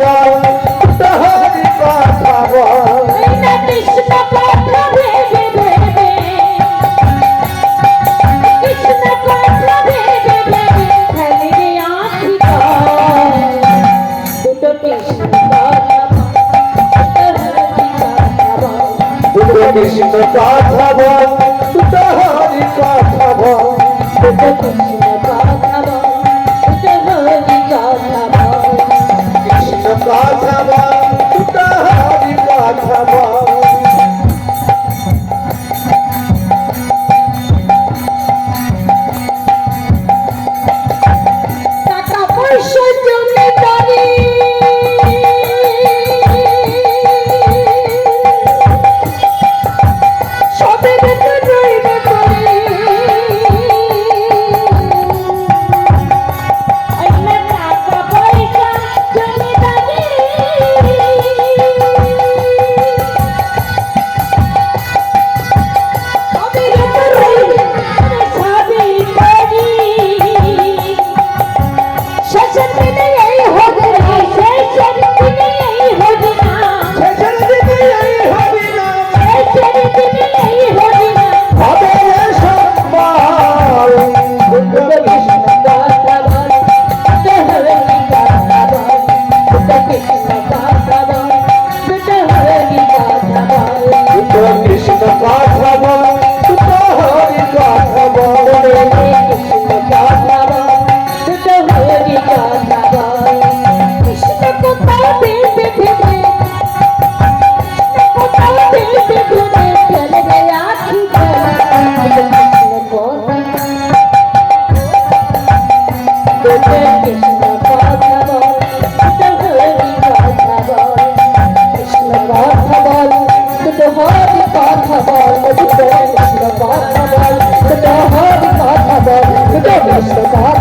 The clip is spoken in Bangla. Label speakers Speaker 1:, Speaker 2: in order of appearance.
Speaker 1: বল হরি কথা বল
Speaker 2: কৃষ্ণ কথা ভেবে ভেবে কৃষ্ণ কথা ভেবে ভেবে খেলে রে আঁখি দুটো কৃষ্ণ
Speaker 1: কৃষ্ণ কথা বল দুটো হরি কথা বল
Speaker 2: কৃষ্ণ কথা বল দুটো হরি কথা বল
Speaker 1: কৃষ্ণ কথা বল দুটো হরি কথা বল
Speaker 2: টাকা পয়সা জমিদারি সবের তো রইবে পড়ে টাকা পয়সা জমিদারি সবের তো রইবে সবই করি শেষের দিনে এই হবে না শেষের দিনে এই হবে না
Speaker 1: শেষের দিনে এই হরি নাম
Speaker 2: শেষের দিনে এই হবে না
Speaker 1: হবে সম্মান
Speaker 2: দুটো কৃষ্ণ কথা বল দুটো হরি কথা বল দুটো কৃষ্ণ কথা বল দুটো হরি কথা বল
Speaker 1: দুটো কৃষ্ণ কথা বল দুটো হরি কথা বল
Speaker 2: কৃষ্ণ কথা বল দুটো হরি কথা বল কৃষ্ণ কথা ভেবে ভেবে কথা ভেবে ভেবে চলে রে আঁখি কৃষ্ণ কথা দুটো কৃষ্ণ কথা বল দুটো হরি কথা বল কৃষ্ণ কথা বল দুটো হরি কথা বল দুটো কৃষ্ণ কথা বল দুটো হরি কথা বল দুটো কৃষ্ণ কথা